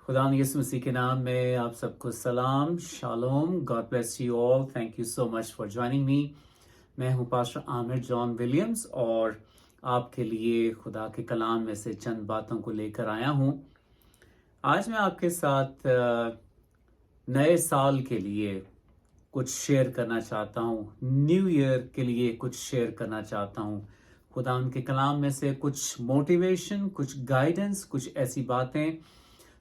खुदा यीशु मसीह के नाम में आप सबको सलाम shalom God bless you all thank you so much for joining me. मैं हूं पास्टर आमिर जॉन विलियम्स और आपके लिए खुदा के कलाम में से चंद बातों को लेकर आया हूं। आज मैं आपके साथ नए साल के लिए कुछ शेयर करना चाहता हूं। न्यू ईयर के लिए कुछ शेयर करना चाहता हूं। खुदा उनके कलाम में से कुछ मोटिवेशन, कुछ गाइडेंस, कुछ ऐसी बातें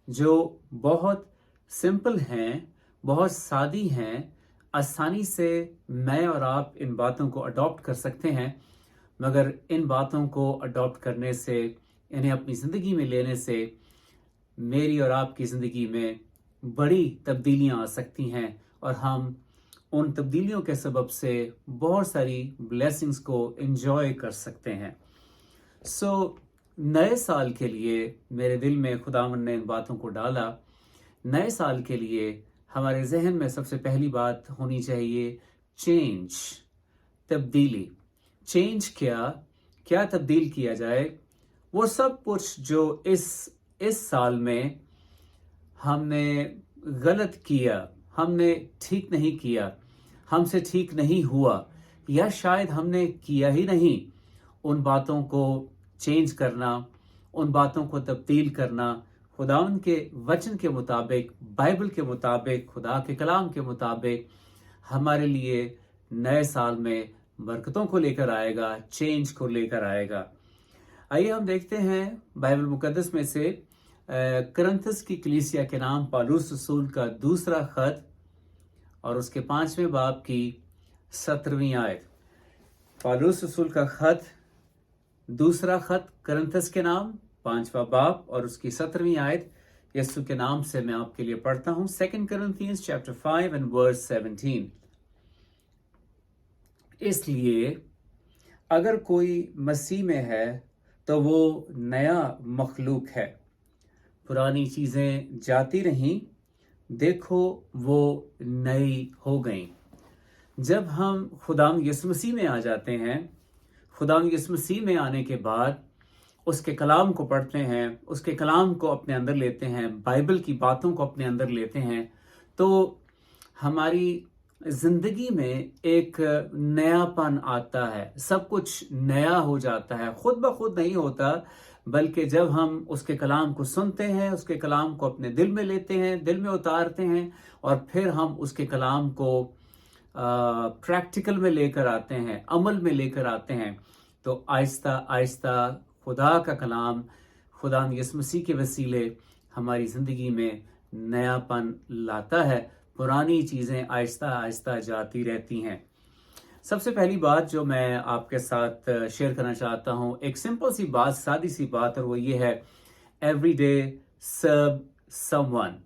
जो बहुत सिंपल हैं, बहुत सादी हैं, आसानी से मैं और आप इन बातों को अडॉप्ट कर सकते हैं। मगर इन बातों को अडॉप्ट करने से, इन्हें अपनी ज़िंदगी में लेने से मेरी और आपकी ज़िंदगी में बड़ी तब्दीलियां आ सकती हैं और हम उन तब्दीलियों के सबब से बहुत सारी ब्लेसिंग्स को एंजॉय कर सकते हैं। नए साल के लिए मेरे दिल में खुदावन ने इन बातों को डाला। नए साल के लिए हमारे जहन में सबसे पहली बात होनी चाहिए चेंज, तब्दीली। चेंज क्या तब्दील किया जाए? वो सब कुछ जो इस साल में हमने गलत किया, हमने ठीक नहीं किया, हमसे ठीक नहीं हुआ या शायद हमने किया ही नहीं, उन बातों को चेंज करना, उन बातों को तब्दील करना, खुदावन के वचन के मुताबिक, बाइबल के मुताबिक, खुदा के कलाम के मुताबिक हमारे लिए नए साल में बरकतों को लेकर आएगा, चेंज को लेकर आएगा। आइए हम देखते हैं बाइबल मुकद्दस में से करंथस की कलीसिया के नाम पौलुस रसूल का दूसरा खत और उसके 5वें बाब की 17वीं आयत। पौलुस रसूल का खत, दूसरा खत करंथस के नाम, 5वां बाब और उसकी 17वीं आयत यीशु के नाम से मैं आपके लिए पढ़ता हूं। 2 Corinthians chapter 5 and verse 17। इसलिए अगर कोई मसीह में है तो वो नया मखलूक है, पुरानी चीजें जाती रहीं, देखो वो नई हो गईं। जब हम खुदाम यीशु मसीह में आ जाते हैं, खुदाम यीशु मसीह में आने के बाद उसके कलाम को पढ़ते हैं, उसके कलाम को अपने अंदर लेते हैं, बाइबल की बातों को अपने अंदर लेते हैं, तो हमारी जिंदगी में एक नयापन आता है, सब कुछ नया हो जाता है। खुद ब खुद नहीं होता, बल्कि जब हम उसके कलाम को सुनते हैं, उसके कलाम को अपने दिल में लेते हैं, दिल में उतारते हैं और फिर हम उसके कलाम को प्रैक्टिकल में लेकर आते हैं, अमल में लेकर आते हैं, तो आहिस्ता आहिस्ता खुदा का कलाम, खुदा यीशु मसीह के वसीले हमारी ज़िंदगी में नयापन लाता है। पुरानी चीज़ें आहिस्ता आहिस्ता जाती रहती हैं। सबसे पहली बात जो मैं आपके साथ शेयर करना चाहता हूँ, एक सिंपल सी बात, सादी सी बात, और वो ये है every day serve someone.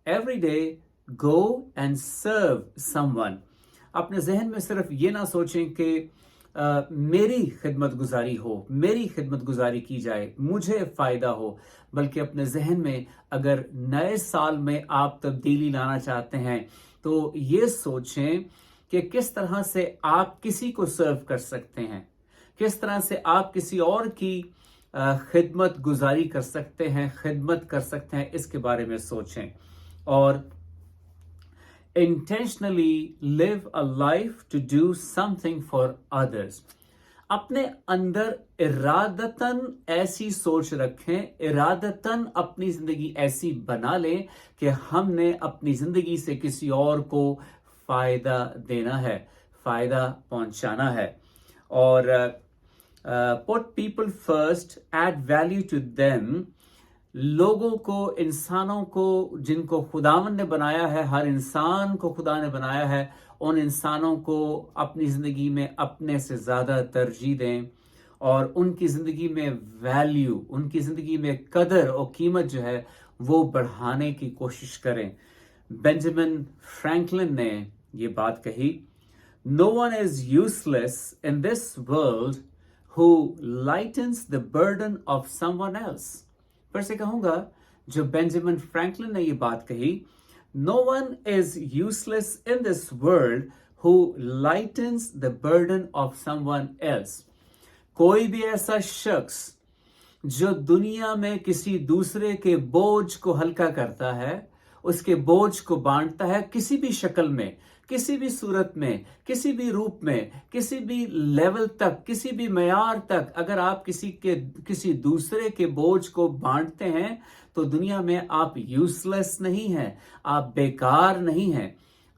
Every day go and serve someone. अपने जहन में सिर्फ ये ना सोचें कि मेरी खिदमत गुजारी हो, मेरी खिदमत गुजारी की जाए, मुझे फ़ायदा हो, बल्कि अपने जहन में अगर नए साल में आप तब्दीली लाना चाहते हैं तो ये सोचें कि किस तरह से आप किसी को सर्व कर सकते हैं, किस तरह से आप किसी और की खिदमत गुजारी कर सकते हैं, खिदमत कर सकते हैं, इसके बारे में सोचें और intentionally live a life to do something for others। अपने अंदर इरादतन ऐसी सोच रखें, इरादतन अपनी जिंदगी ऐसी बना लें कि हमने अपनी जिंदगी से किसी और को फायदा देना है, फायदा पहुंचाना है। और put people first, add value to them। लोगों को, इंसानों को, जिनको खुदावन ने बनाया है, हर इंसान को खुदा ने बनाया है, उन इंसानों को अपनी ज़िंदगी में अपने से ज़्यादा तरजीह दें और उनकी ज़िंदगी में वैल्यू, उनकी ज़िंदगी में कदर और कीमत जो है वो बढ़ाने की कोशिश करें। बेंजामिन फ्रैंकलिन ने ये बात कही, no one is useless in this world who lightens the burden of someone else. फिर से कहूंगा, जो बेंजामिन फ्रैंकलिन ने ये बात कही, no one is useless in this world who lightens the burden of someone else. कोई भी ऐसा शख्स जो दुनिया में किसी दूसरे के बोझ को हल्का करता है, उसके बोझ को बांटता है, किसी भी शक्ल में, किसी भी सूरत में, किसी भी रूप में, किसी भी लेवल तक, किसी भी मयार तक, अगर आप किसी दूसरे के बोझ को बांटते हैं तो दुनिया में आप यूजलेस नहीं हैं, आप बेकार नहीं हैं।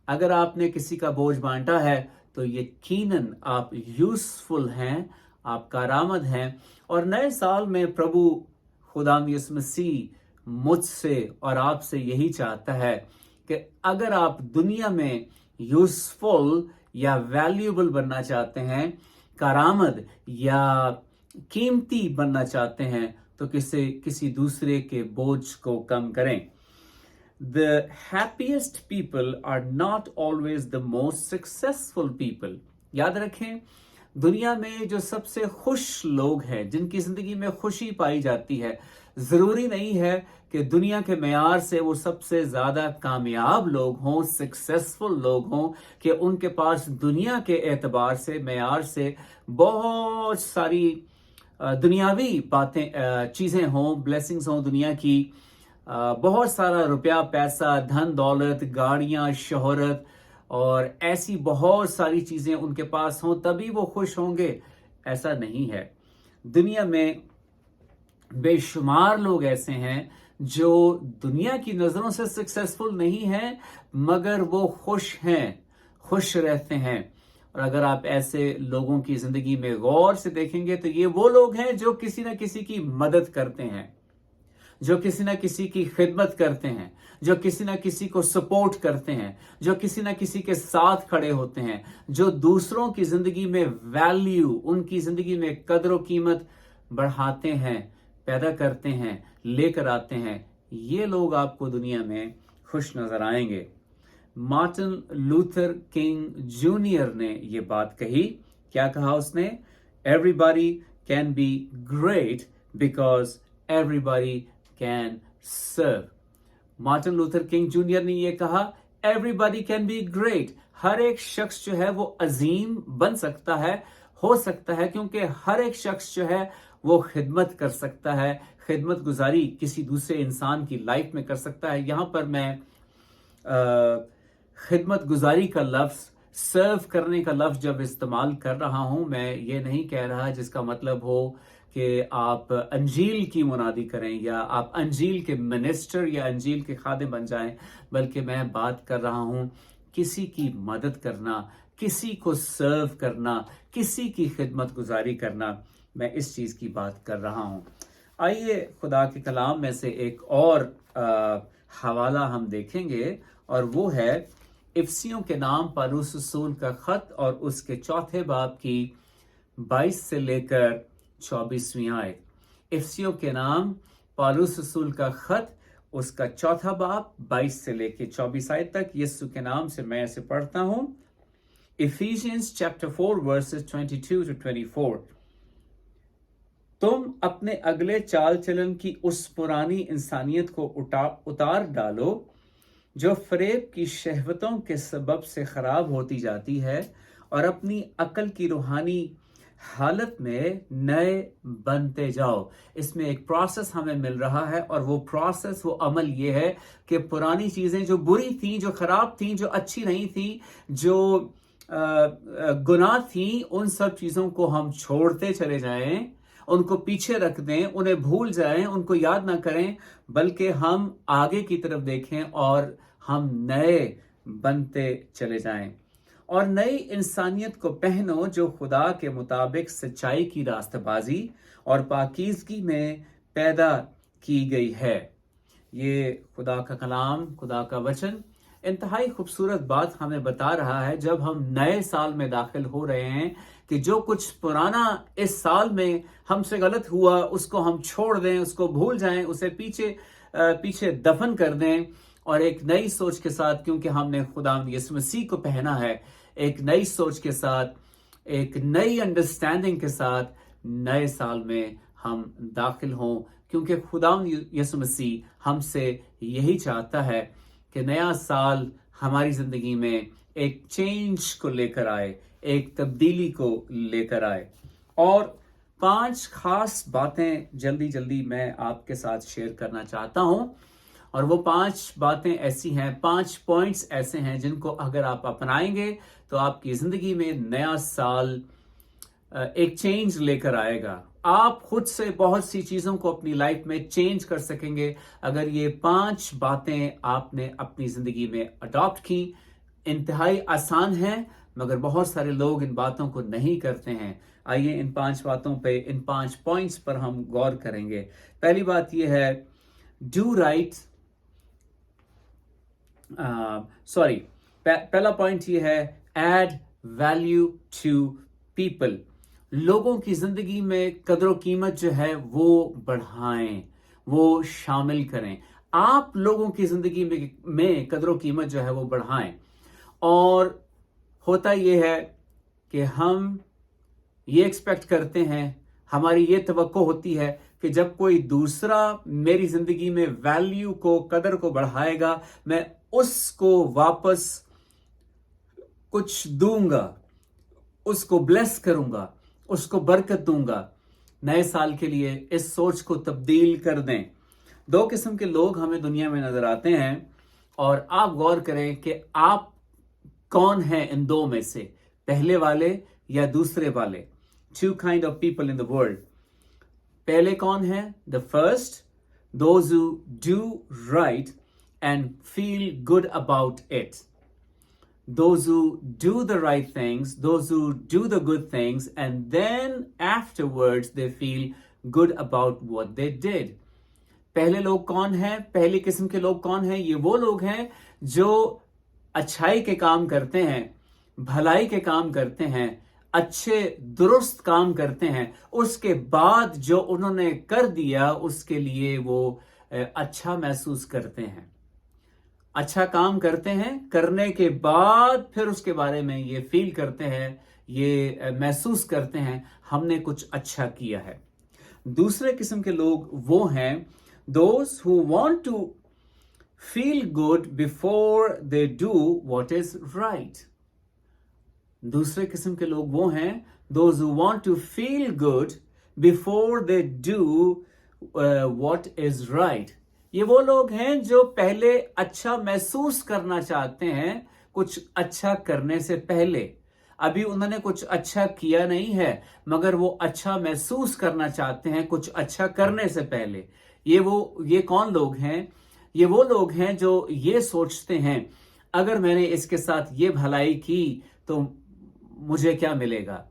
अगर आपने किसी का बोझ बांटा है तो यकीनन आप यूजफुल हैं, आप कारआमद हैं। और नए साल में प्रभु खुदाम यीशु मसीह मुझसे और आपसे यही चाहता है कि अगर आप दुनिया में यूजफुल या वैल्यूएबल बनना चाहते हैं, कारआमद या कीमती बनना चाहते हैं, तो किसी दूसरे के बोझ को कम करें। The happiest people are not always the most successful people. याद रखें, दुनिया में जो सबसे खुश लोग हैं, जिनकी जिंदगी में खुशी पाई जाती है, जरूरी नहीं है कि दुनिया के मेयार से वो सबसे ज्यादा कामयाब लोग हों, सक्सेसफुल लोग हों, कि उनके पास दुनिया के एतबार से, मेयार से बहुत सारी दुनियावी बातें, चीजें हों, ब्लेसिंग्स हों दुनिया की, बहुत सारा रुपया, पैसा, धन दौलत, गाड़ियां, शोहरत और ऐसी बहुत सारी चीजें उनके पास हों तभी वो खुश होंगे। ऐसा नहीं है। दुनिया में बेशुमार लोग ऐसे हैं जो दुनिया की नजरों से सक्सेसफुल नहीं हैं, मगर वो खुश हैं, खुश रहते हैं। और अगर आप ऐसे लोगों की जिंदगी में गौर से देखेंगे तो ये वो लोग हैं जो किसी न किसी की मदद करते हैं, जो किसी न किसी की खिदमत करते हैं, जो किसी न किसी को सपोर्ट करते हैं, जो किसी न किसी के साथ खड़े होते हैं, जो दूसरों की जिंदगी में वैल्यू, उनकी जिंदगी में कदर व कीमत बढ़ाते हैं, पैदा करते हैं, लेकर आते हैं। ये लोग आपको दुनिया में खुश नजर आएंगे। मार्टिन लूथर किंग जूनियर ने ये बात कही। क्या कहा उसने? Everybody can be great because everybody can serve. Martin Luther King Junior ने ये कहा, एवरीबॉडी कैन बी ग्रेट। हर एक शख्स जो है वो अजीम बन सकता है, हो सकता है, क्योंकि हर एक शख्स जो है वो खिदमत कर सकता है, खिदमत गुजारी किसी दूसरे इंसान की लाइफ में कर सकता है। यहाँ पर मैं खिदमत गुजारी का लफ्ज, सर्व करने का लफ्ज जब इस्तेमाल कर रहा हूं, मैं ये नहीं कह रहा जिसका मतलब हो कि आप अंजील की मुनादी करें या आप अंजील के मिनिस्टर या अंजील के खादिम बन जाएं, बल्कि मैं बात कर रहा हूं किसी की मदद करना, किसी को सर्व करना, किसी की खिदमत गुजारी करना। मैं इस चीज की बात कर रहा हूं। आइए खुदा के कलाम में से एक और हवाला हम देखेंगे, और वो है इफसियों के नाम पौलुस रसूल का खत और उसके चौथे बाब की 22 से लेकर 24वीं आयत। इफसियों के नाम पौलुस रसूल का खत, उसका चौथा बाब 22 से लेकर 24 आयत तक। यीशु के नाम से मैं इसे पढ़ता हूं। Ephesians chapter 4 verses 22 to 24। तुम अपने अगले चाल चलन की उस पुरानी इंसानियत को उतार डालो जो फरेब की शहवतों के सबब से खराब होती जाती है, और अपनी अकल की रूहानी हालत में नए बनते जाओ। इसमें एक प्रोसेस हमें मिल रहा है, और वो प्रोसेस, वो अमल ये है कि पुरानी चीजें जो बुरी थी, जो खराब थी, जो अच्छी नहीं थी, जो गुनाह थी, उन सब चीजों को हम छोड़ते चले जाएं, उनको पीछे रख दें, उन्हें भूल जाएं, उनको याद ना करें, बल्कि हम आगे की तरफ देखें और हम नए बनते चले जाएं। और नई इंसानियत को पहनो जो खुदा के मुताबिक सच्चाई की रास्तबाजी और पाकीज़गी में पैदा की गई है। ये खुदा का कलाम, खुदा का वचन इंतहाई खूबसूरत बात हमें बता रहा है जब हम नए साल में दाखिल हो रहे हैं, कि जो कुछ पुराना इस साल में हमसे गलत हुआ उसको हम छोड़ दें, उसको भूल जाएं, उसे पीछे दफन कर दें, और एक नई सोच के साथ, क्योंकि हमने खुदा यीशु मसीह को पहना है, एक नई सोच के साथ, एक नई अंडरस्टैंडिंग के साथ नए साल में हम दाखिल हों, क्योंकि खुदा यीशु मसीह हमसे यही चाहता है कि नया साल हमारी जिंदगी में एक चेंज को लेकर आए, एक तब्दीली को लेकर आए। और 5 खास बातें जल्दी जल्दी मैं आपके साथ शेयर करना चाहता हूं, और वो 5 बातें ऐसी हैं, 5 पॉइंट्स ऐसे हैं जिनको अगर आप अपनाएंगे तो आपकी जिंदगी में नया साल एक चेंज लेकर आएगा। आप खुद से बहुत सी चीजों को अपनी लाइफ में चेंज कर सकेंगे अगर ये 5 बातें आपने अपनी जिंदगी में अडॉप्ट की। इंतहाई आसान है, मगर बहुत सारे लोग इन बातों को नहीं करते हैं। आइए इन 5 बातों पे, इन 5 पॉइंट्स पर हम गौर करेंगे। पहली बात यह है, डू राइट। पहला पॉइंट ये है, एड वैल्यू टू पीपल। लोगों की जिंदगी में कदर कीमत जो है वो बढ़ाएं, वो शामिल करें। आप लोगों की जिंदगी में कदर कीमत जो है वो बढ़ाएं। और होता ये है कि हम ये एक्सपेक्ट करते हैं, हमारी ये तवक्को होती है कि जब कोई दूसरा मेरी जिंदगी में वैल्यू को, कदर को बढ़ाएगा, मैं उसको वापस कुछ दूंगा, उसको ब्लेस करूंगा, उसको बरकत दूंगा। नए साल के लिए इस सोच को तब्दील कर दें। 2 किस्म के लोग हमें दुनिया में नजर आते हैं, और आप गौर करें कि आप कौन हैं इन 2 में से, पहले वाले या दूसरे वाले। 2 kind of people in the world. पहले कौन है? The first, those who do right and feel good about it. Those who do the right things, those who do the good things, and then afterwards they feel good about what they did. पहले लोग कौन हैं? पहली किस्म के लोग कौन हैं? ये वो लोग हैं जो अच्छाई के काम करते हैं, भलाई के काम करते हैं, अच्छे दुरुस्त काम करते हैं, उसके बाद जो उन्होंने कर दिया उसके लिए वो अच्छा महसूस करते हैं। अच्छा काम करते हैं, करने के बाद फिर उसके बारे में ये फील करते हैं, ये महसूस करते हैं हमने कुछ अच्छा किया है। दूसरे किस्म के लोग वो हैं, those who want to feel good before they do what is right. दूसरे किस्म के लोग वो हैं, those who want to feel good before they do what is right. ये वो लोग हैं जो पहले अच्छा महसूस करना चाहते हैं कुछ अच्छा करने से पहले। अभी उन्होंने कुछ अच्छा किया नहीं है, मगर वो अच्छा महसूस करना चाहते हैं कुछ अच्छा करने से पहले। ये कौन लोग हैं? ये वो लोग हैं जो ये सोचते हैं, अगर मैंने इसके साथ ये भलाई की तो मुझे क्या मिलेगा,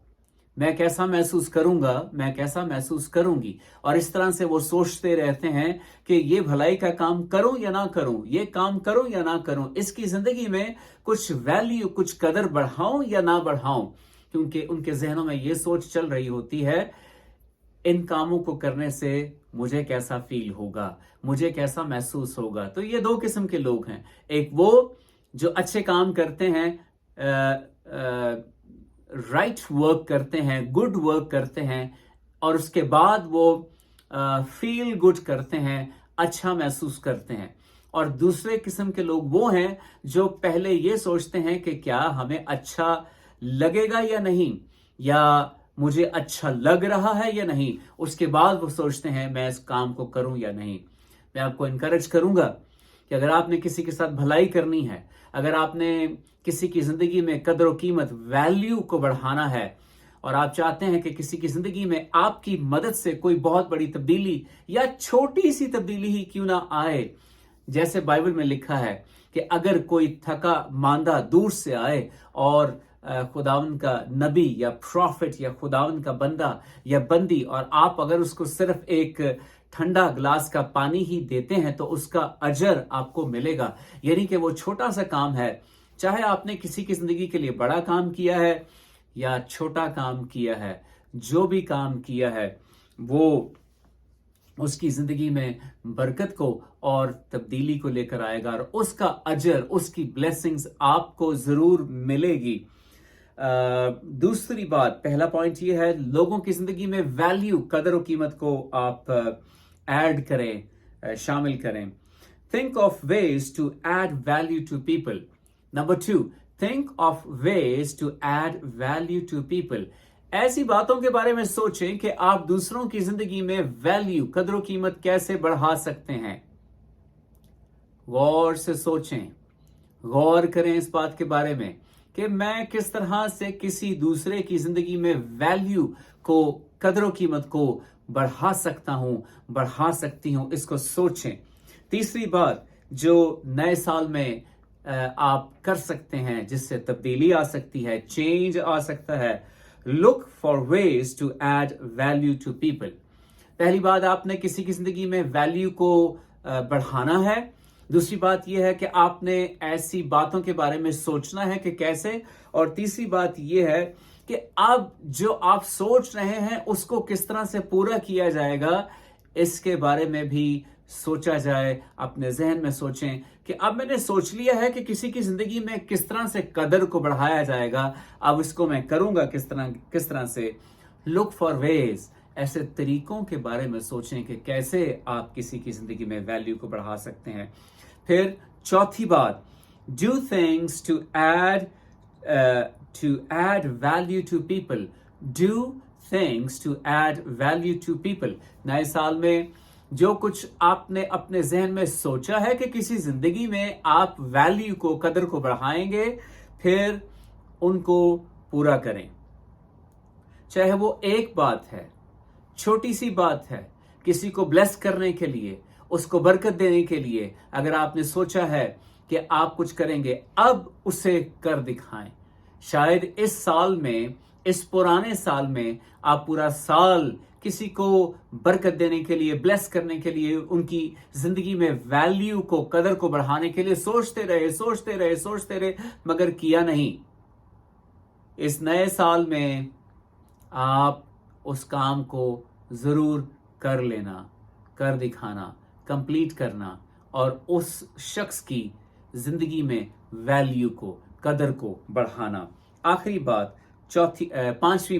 मैं कैसा महसूस करूंगा, मैं कैसा महसूस करूंगी। और इस तरह से वो सोचते रहते हैं कि ये भलाई का काम करूं या ना करूं, ये काम करूं या ना करूं, इसकी जिंदगी में कुछ वैल्यू, कुछ कदर बढ़ाऊं या ना बढ़ाऊं, क्योंकि उनके जहनों में ये सोच चल रही होती है, इन कामों को करने से मुझे कैसा फील होगा, मुझे कैसा महसूस होगा। तो ये 2 किस्म के लोग हैं। एक वो जो अच्छे काम करते हैं, राइट वर्क करते हैं, गुड वर्क करते हैं, और उसके बाद वो फील गुड करते हैं, अच्छा महसूस करते हैं। और दूसरे किस्म के लोग वो हैं जो पहले ये सोचते हैं कि क्या हमें अच्छा लगेगा या नहीं, या मुझे अच्छा लग रहा है या नहीं, उसके बाद वो सोचते हैं मैं इस काम को करूं या नहीं। मैं आपको इनकरेज करूंगा कि अगर आपने किसी के साथ भलाई करनी है, अगर आपने किसी की जिंदगी में कदर व कीमत, वैल्यू को बढ़ाना है, और आप चाहते हैं कि किसी की जिंदगी में आपकी मदद से कोई बहुत बड़ी तब्दीली या छोटी सी तब्दीली ही क्यों ना आए, जैसे बाइबल में लिखा है कि अगर कोई थका मांदा दूर से आए और खुदावन का नबी या प्रॉफिट या खुदावन का बंदा या बंदी, और आप अगर उसको सिर्फ एक ठंडा ग्लास का पानी ही देते हैं तो उसका अजर आपको मिलेगा। यानी कि वो छोटा सा काम है, चाहे आपने किसी की जिंदगी के लिए बड़ा काम किया है या छोटा काम किया है, जो भी काम किया है वो उसकी जिंदगी में बरकत को और तब्दीली को लेकर आएगा, और उसका अजर, उसकी ब्लेसिंग्स आपको जरूर मिलेगी। दूसरी बात, पहला पॉइंट ये है, लोगों की जिंदगी में वैल्यू, कदर और कीमत को आप ऐड करें, शामिल करें। Think of ways to add value to people. Number 2, think of ways to add value to people. ऐसी बातों के बारे में सोचें कि आप दूसरों की जिंदगी में वैल्यू, कदर कीमत कैसे बढ़ा सकते हैं। गौर से सोचें, गौर करें इस बात के बारे में कि मैं किस तरह से किसी दूसरे की जिंदगी में वैल्यू को, कदर कीमत को बढ़ा सकता हूं, बढ़ा सकती हूं, इसको सोचें। तीसरी बात जो नए साल में आप कर सकते हैं जिससे तब्दीली आ सकती है, चेंज आ सकता है, look for ways to add value to people. पहली बात, आपने किसी की जिंदगी में वैल्यू को बढ़ाना है। दूसरी बात यह है कि आपने ऐसी बातों के बारे में सोचना है कि कैसे। और तीसरी बात यह है कि अब जो आप सोच रहे हैं उसको किस तरह से पूरा किया जाएगा, इसके बारे में भी सोचा जाए। अपने जहन में सोचें कि अब मैंने सोच लिया है कि किसी की जिंदगी में किस तरह से कदर को बढ़ाया जाएगा, अब इसको मैं करूंगा किस तरह से। लुक फॉर वेज, ऐसे तरीकों के बारे में सोचें कि कैसे आप किसी की जिंदगी में वैल्यू को बढ़ा सकते हैं। फिर चौथी बात, do things to add value to people. Do things to add value to people. नए साल में जो कुछ आपने अपने जहन में सोचा है कि किसी जिंदगी में आप वैल्यू को, कदर को बढ़ाएंगे, फिर उनको पूरा करें। चाहे वो एक बात है, छोटी सी बात है, किसी को ब्लेस करने के लिए, उसको बरकत देने के लिए अगर आपने सोचा है कि आप कुछ करेंगे, अब उसे कर दिखाएं। शायद इस साल में, इस पुराने साल में आप पूरा साल किसी को बरकत देने के लिए, ब्लेस करने के लिए, उनकी जिंदगी में वैल्यू को, कदर को बढ़ाने के लिए सोचते रहे, मगर किया नहीं। इस नए साल में आप उस काम को जरूर कर लेना, कर दिखाना, कंप्लीट करना और उस शख्स की जिंदगी में वैल्यू को, कदर को बढ़ाना। आखिरी बात, पांचवी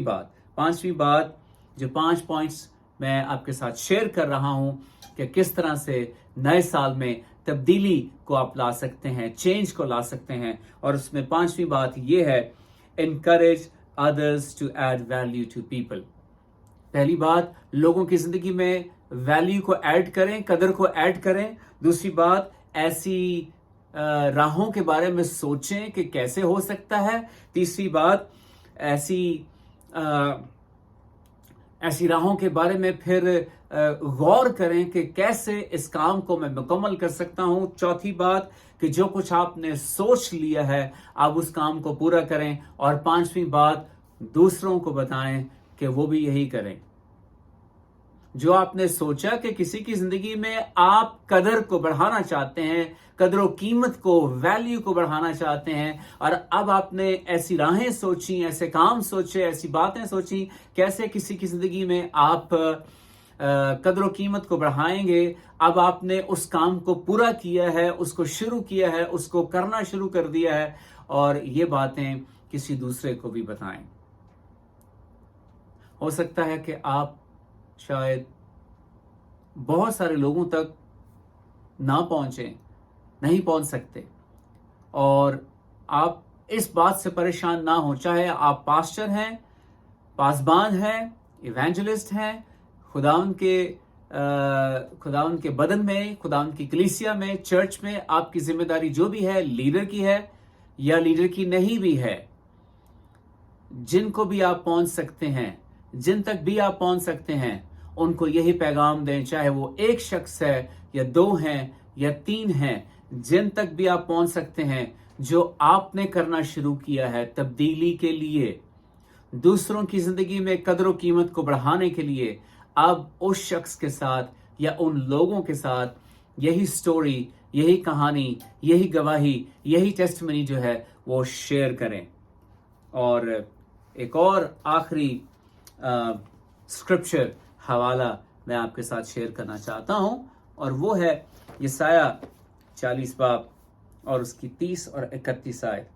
बात जो 5 पॉइंट्स मैं आपके साथ शेयर कर रहा हूं कि किस तरह से नए साल में तब्दीली को आप ला सकते हैं, चेंज को ला सकते हैं। और उसमें 5वीं बात यह है, encourage others to add value to people। पहली बात, लोगों की जिंदगी में वैल्यू को ऐड करें, कदर को ऐड करें। दूसरी बात, ऐसी राहों के बारे में सोचें कि कैसे हो सकता है। तीसरी बात, ऐसी राहों के बारे में फिर गौर करें कि कैसे इस काम को मैं मुकम्मल कर सकता हूं। चौथी बात कि जो कुछ आपने सोच लिया है आप उस काम को पूरा करें। और 5वीं बात, दूसरों को बताएं कि वो भी यही करें। जो आपने सोचा कि किसी की जिंदगी में आप कदर को बढ़ाना चाहते हैं, कदर कीमत को, वैल्यू को बढ़ाना चाहते हैं, और अब आपने ऐसी राहें सोची, ऐसे काम सोचे, ऐसी बातें सोची, कैसे किसी की जिंदगी में आप कदर कीमत को बढ़ाएंगे। अब आपने उस काम को पूरा किया है, उसको शुरू किया है, उसको करना शुरू कर दिया है, और ये बातें किसी दूसरे को भी बताएं। हो सकता है कि आप शायद बहुत सारे लोगों तक ना पहुंचे, नहीं पहुंच सकते, और आप इस बात से परेशान ना हो, चाहे आप पास्टर हैं, पासबान हैं, इवेंजलिस्ट हैं, खुदावंद के बदन में, खुदावंद की कलीसिया में, चर्च में आपकी जिम्मेदारी जो भी है, लीडर की है या लीडर की नहीं भी है, जिनको भी आप पहुंच सकते हैं, जिन तक भी आप पहुंच सकते हैं, उनको यही पैगाम दें। चाहे वो एक शख्स है या 2 हैं या 3 हैं, जिन तक भी आप पहुंच सकते हैं, जो आपने करना शुरू किया है तब्दीली के लिए, दूसरों की जिंदगी में कदर कीमत को बढ़ाने के लिए, अब उस शख्स के साथ या उन लोगों के साथ यही स्टोरी, यही कहानी, यही गवाही, यही टेस्टमनी जो है वो शेयर करें। और एक और आखिरी स्क्रिप्चर हवाला मैं आपके साथ शेयर करना चाहता हूं, और वो है यसाया 40 बाब और उसकी 30 और 31 आयत।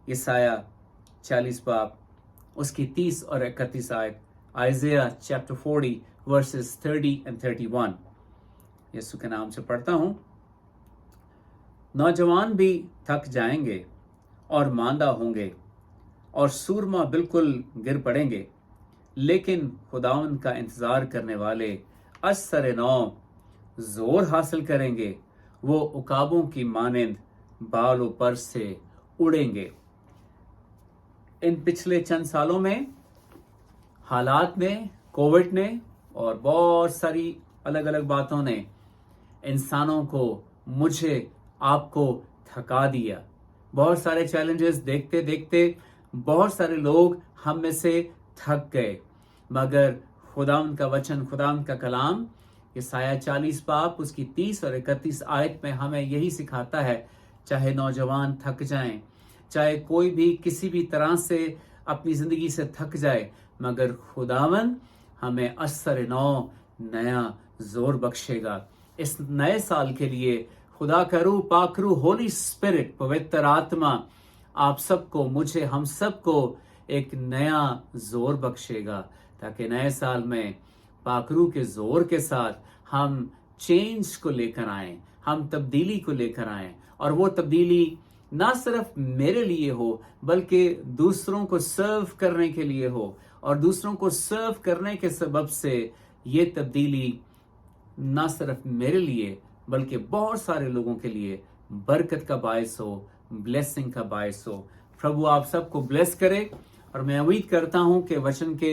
यसाया 40 बाब उसकी 30 और 31 आयत। आइज़ाया चैप्टर 40 वर्सेस 30 and 31। यीशु के नाम से पढ़ता हूं। नौजवान भी थक जाएंगे और मांदा होंगे, और सूरमा बिल्कुल गिर पड़ेंगे। लेकिन खुदावंद का इंतज़ार करने वाले असर नौ जोर हासिल करेंगे, वो उकाबों की मानिंद बालों पर से उड़ेंगे। इन पिछले चंद सालों में हालात ने, कोविड ने और बहुत सारी अलग अलग बातों ने इंसानों को, मुझे, आपको थका दिया। बहुत सारे चैलेंजेस देखते देखते बहुत सारे लोग हम में से थक गए, मगर खुदावंद का वचन, खुदावंद का कलाम यसाया 40 बाब उसकी 30 और 31 आयत में हमें यही सिखाता है, चाहे नौजवान थक जाएं, चाहे कोई भी किसी भी तरह से अपनी जिंदगी से थक जाए, मगर खुदावंद हमें असर नौ नया जोर बख्शेगा। इस नए साल के लिए खुदा का रूह, पाकरू, होली स्पिरिट, पवित्र आत्मा आप सबको, मुझे, हम सबको एक नया जोर बख्शेगा, ताकि नए साल में पाकरू के जोर के साथ हम चेंज को लेकर आएं, हम तब्दीली को लेकर आएं, और वो तब्दीली ना सिर्फ मेरे लिए हो बल्कि दूसरों को सर्व करने के लिए हो, और दूसरों को सर्व करने के सबब से ये तब्दीली ना सिर्फ मेरे लिए बल्कि बहुत सारे लोगों के लिए बरकत का बायस हो, ब्लेसिंग का बायस हो। प्रभु आप सबको ब्लेस करे, और मैं उम्मीद करता हूं कि वचन के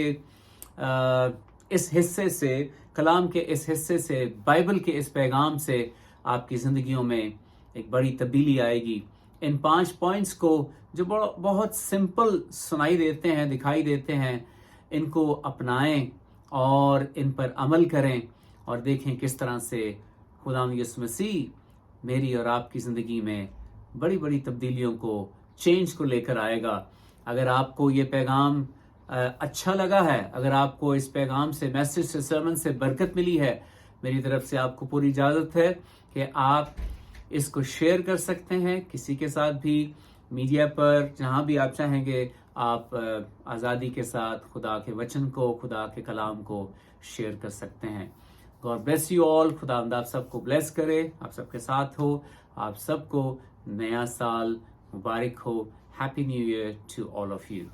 इस हिस्से से, कलाम के इस हिस्से से, बाइबल के इस पैगाम से आपकी ज़िंदगियों में एक बड़ी तब्दीली आएगी। इन 5 पॉइंट्स को जो बहुत सिंपल सुनाई देते हैं, दिखाई देते हैं, इनको अपनाएं और इन पर अमल करें, और देखें किस तरह से खुदावंद यीशु मसीह मेरी और आपकी ज़िंदगी में बड़ी बड़ी तब्दीलियों को, चेंज को लेकर आएगा। अगर आपको ये पैगाम अच्छा लगा है, अगर आपको इस पैगाम से, मैसेज से, सर्मन से बरकत मिली है, मेरी तरफ से आपको पूरी इजाज़त है कि आप इसको शेयर कर सकते हैं किसी के साथ भी, मीडिया पर, जहाँ भी आप चाहेंगे आप आज़ादी के साथ खुदा के वचन को, खुदा के कलाम को शेयर कर सकते हैं। God bless you all. खुदावंद आप सबको ब्लेस करे, आप सबके साथ हो, आप सबको नया साल मुबारक हो। Happy new year to all of you.